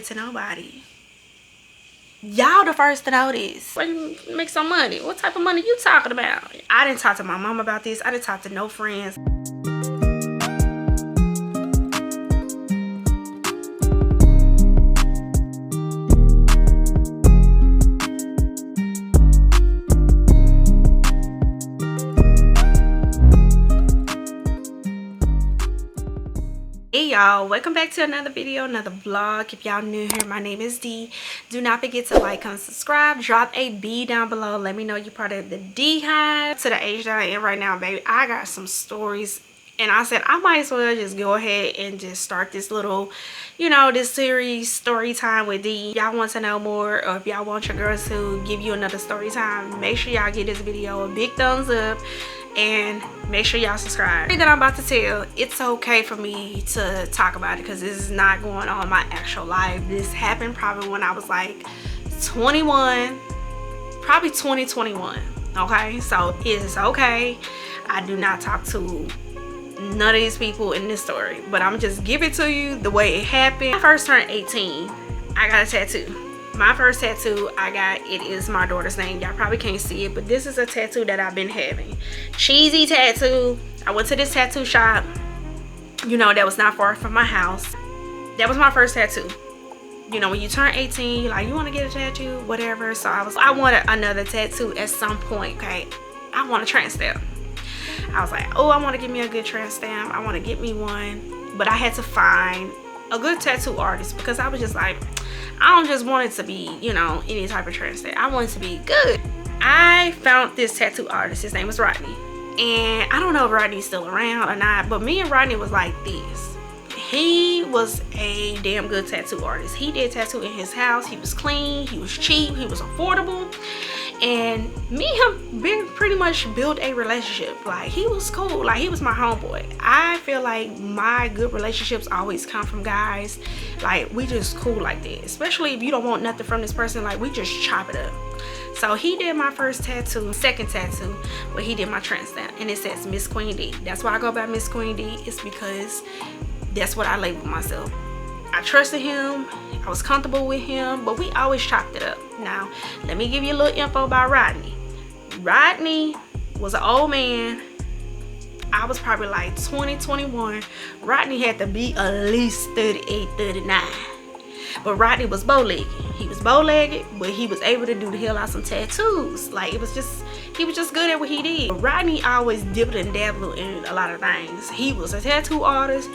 to nobody. Y'all the first to know this. Where you make some money? What type of money you talking about? I didn't talk to my mom about this. I didn't talk to no friends. Hey y'all, welcome back to another video, another vlog. If y'all new here, my name is D. Do not forget to like, comment, subscribe, drop a B down below. Let me know you're part of the D hive. To the age that I am right now, baby, I got some stories, and I said I might as well just go ahead and just start this little, this series, story time with D. Y'all want to know more, or if y'all want your girls to give you another story time, make sure y'all give this video a big thumbs up and make sure y'all subscribe. That I'm about to tell, it's okay for me to talk about it because this is not going on my actual life. This happened probably when I was like 21, probably 2021. Okay, so it is okay. I do not talk to none of these people in this story, but I'm just give it to you the way it happened. When I first turned 18, I got a tattoo. My first tattoo I got, it is my daughter's name. Y'all probably can't see it, but this is a tattoo that I've been having. Cheesy tattoo. I went to this tattoo shop, that was not far from my house. That was my first tattoo. When you turn 18, you're like, you want to get a tattoo, whatever. So I wanted another tattoo at some point. Okay, I want a tramp stamp. I was like, oh, I want to get me a good tramp stamp. I want to get me one, but I had to find a good tattoo artist because I was just like, I don't just want it to be, any type of tramp stamp. I want it to be good. I found this tattoo artist. His name was Rodney. And I don't know if Rodney's still around or not, but me and Rodney was like this. He was a damn good tattoo artist. He did tattoo in his house. He was clean. He was cheap. He was affordable. And me and him pretty much built a relationship. Like, he was cool. Like, he was my homeboy. I feel like my good relationships always come from guys. Like, we just cool like that. Especially if you don't want nothing from this person. Like, we just chop it up. So he did my first tattoo, second tattoo, where he did my tramp stamp. And it says Miss Queen D. That's why I go by Miss Queen D. It's because that's what I label myself. I trusted him. I was comfortable with him, but we always chopped it up. Now, let me give you a little info about Rodney. Rodney was an old man. I was probably like 20, 21. Rodney had to be at least 38, 39. But Rodney was bow-legged. He was bow-legged, but he was able to do the hell out some tattoos. Like, he was just good at what he did. Rodney always dipped and dabbled in a lot of things. He was a tattoo artist,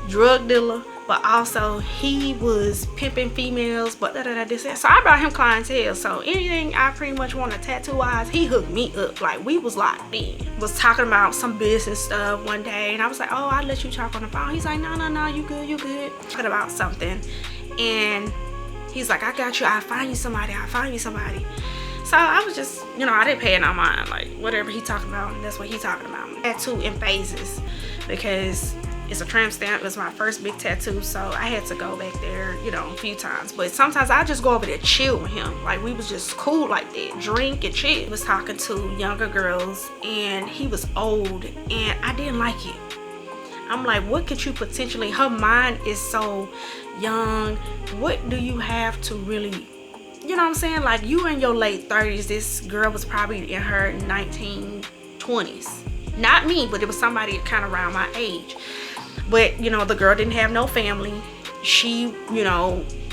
drug dealer, but also he was pimping females, but this. So I brought him clientele. So anything I pretty much wanted tattoo wise, he hooked me up. Like, we was locked in. Was talking about some business stuff one day, and I was like, oh, I'll let you talk on the phone. He's like, no, you good. Talking about something, and he's like, I got you. I'll find you somebody. So I was just, I didn't pay it no mind. Like, whatever he talking about, that's what he talking about. Tattoo in phases, because it's a tramp stamp. It was my first big tattoo, so I had to go back there, a few times. But sometimes I just go over there chill with him. Like, we was just cool like that, drink and chill. He was talking to younger girls, and he was old, and I didn't like it. I'm like, what could you potentially, her mind is so young. What do you have to really, what I'm saying? Like, you in your late 30s. This girl was probably in her 1920s. Not me, but it was somebody kind of around my age. But, the girl didn't have no family. She,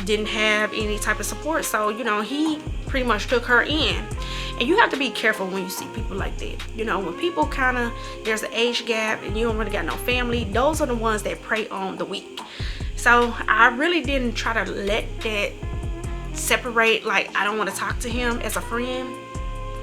didn't have any type of support. So, he pretty much took her in. And you have to be careful when you see people like that. When people there's an age gap and you don't really got no family, those are the ones that prey on the weak. So I really didn't try to let that separate. Like, I don't want to talk to him as a friend.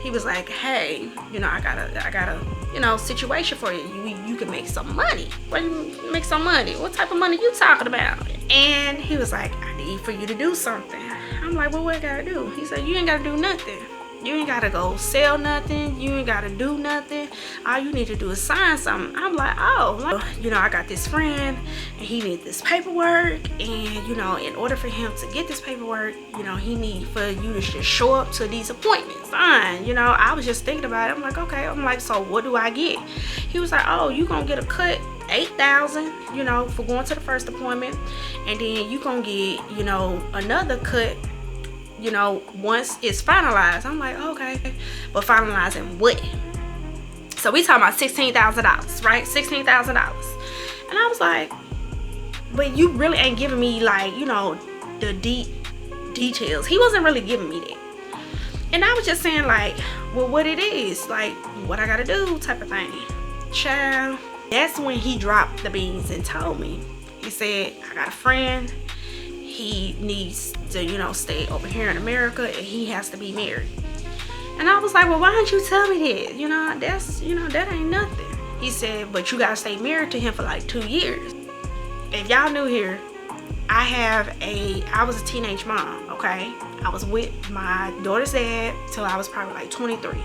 He was like, hey, I got a situation for you. You can make some money. Where you make some money? What type of money you talking about? And he was like, I need for you to do something. I'm like, well, what I gotta do? He said, you ain't gotta do nothing. You ain't gotta go sell nothing. You ain't gotta do nothing. All you need to do is sign something. I'm like, oh, I got this friend, and he needs this paperwork, and in order for him to get this paperwork, he need for you to just show up to these appointments. Fine. I was just thinking about it. I'm like, okay. I'm like, so what do I get? He was like, oh, you gonna get a cut $8,000, you know, for going to the first appointment, and then you gonna get, you know, another cut, you know, once it's finalized. I'm like, okay, but finalizing what? So we talking about $16,000, right? $16,000. And I was like, but you really ain't giving me, like, you know, the details. He wasn't really giving me that. And I was just saying, like, well, what it is, like, what I gotta do type of thing. Child, that's when he dropped the beans and told me. He said, I got a friend. He needs to, you know, stay over here in America, and he has to be married. And I was like, well, why didn't you tell me that? You know, that's, you know, that ain't nothing. He said, but you gotta stay married to him for like 2 years. If y'all new here, I was a teenage mom, okay? I was with my daughter's dad till I was probably like 23.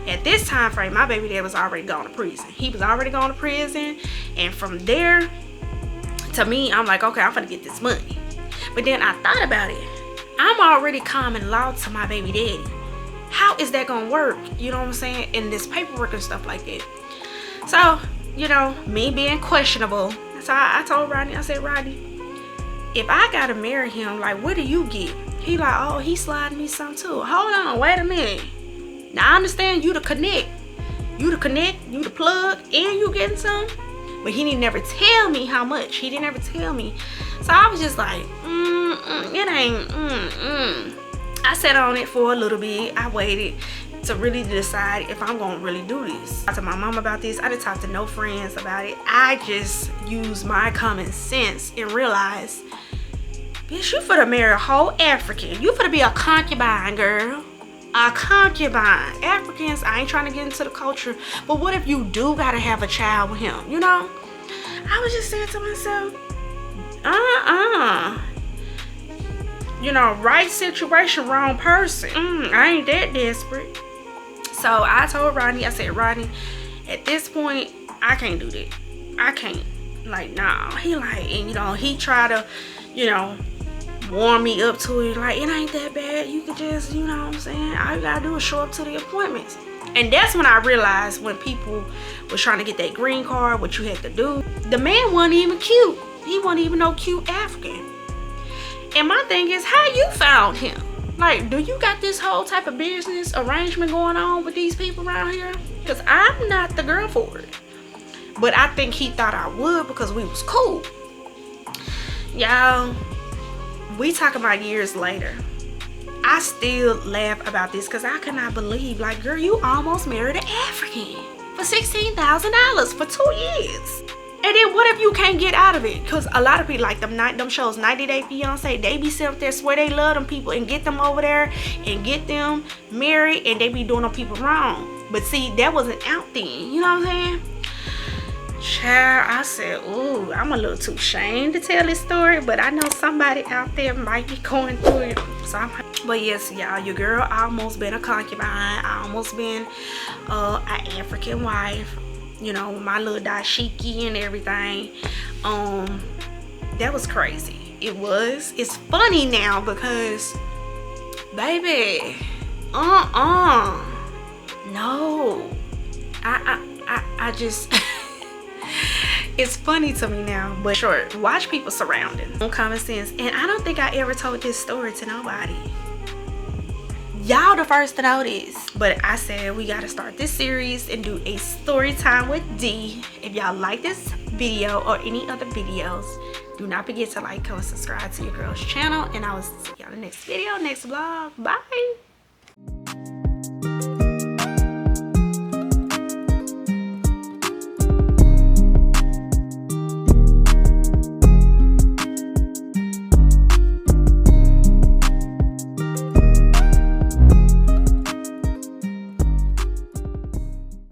At this time frame, my baby dad was already gone to prison. He was already gone to prison, and from there to me, I'm like, okay, I'm gonna get this money. But then I thought about it. I'm already common law to my baby daddy. How is that gonna work? You know what I'm saying? In this paperwork and stuff like that. So, you know, me being questionable. So I told Rodney, I said, Rodney, if I gotta marry him, like, what do you get? He like, oh, he sliding me some too. Hold on, wait a minute. Now I understand you to connect. You to connect, you to plug, and you getting some. But he didn't never tell me how much. He didn't ever tell me. So I was just like, it ain't, I sat on it for a little bit. I waited to really decide if I'm gonna really do this. I talked to my mom about this. I didn't talk to no friends about it. I just used my common sense and realized, bitch, you finna marry a whole African. You finna be a concubine, girl. A concubine. Africans, I ain't trying to get into the culture, but what if you do gotta have a child with him, you know? I was just saying to myself, you know, right situation, wrong person. I ain't that desperate. So I told Rodney, I said, Rodney, at this point, I can't do that. I can't. Like, nah. He like, and you know, he tried to, you know, warm me up to it. Like, it ain't that bad. You could just, you know what I'm saying? All you gotta do is show up to the appointments. And that's when I realized, when people was trying to get that green card, what you had to do. The man wasn't even cute. He wasn't even no cute African. And my thing is, how you found him? Like, do you got this whole type of business arrangement going on with these people around here? Because I'm not the girl for it. But I think he thought I would because we was cool. Y'all, we talking about years later. I still laugh about this because I cannot believe, like, girl, you almost married an African for $16,000 for 2 years. And then what if you can't get out of it? Because a lot of people, like them shows, 90 Day Fiance, they be sitting up there, swear they love them people and get them over there and get them married, and they be doing them people wrong. But see, that wasn't out then. You know what I'm saying? Child, I said, ooh, I'm a little too ashamed to tell this story, but I know somebody out there might be going through it. So but yes, y'all, your girl almost been a concubine. I almost been an African wife. You know, my little dashiki and everything. That was crazy. It was. It's funny now because, baby, no. I just it's funny to me now, but sure, watch people surrounding. Common sense. And I don't think I ever told this story to nobody. Y'all the first to know this. But I said we gotta start this series and do a story time with D. If y'all like this video or any other videos, do not forget to like, comment, subscribe to your girl's channel, and I will see y'all in the next video, next vlog. Bye.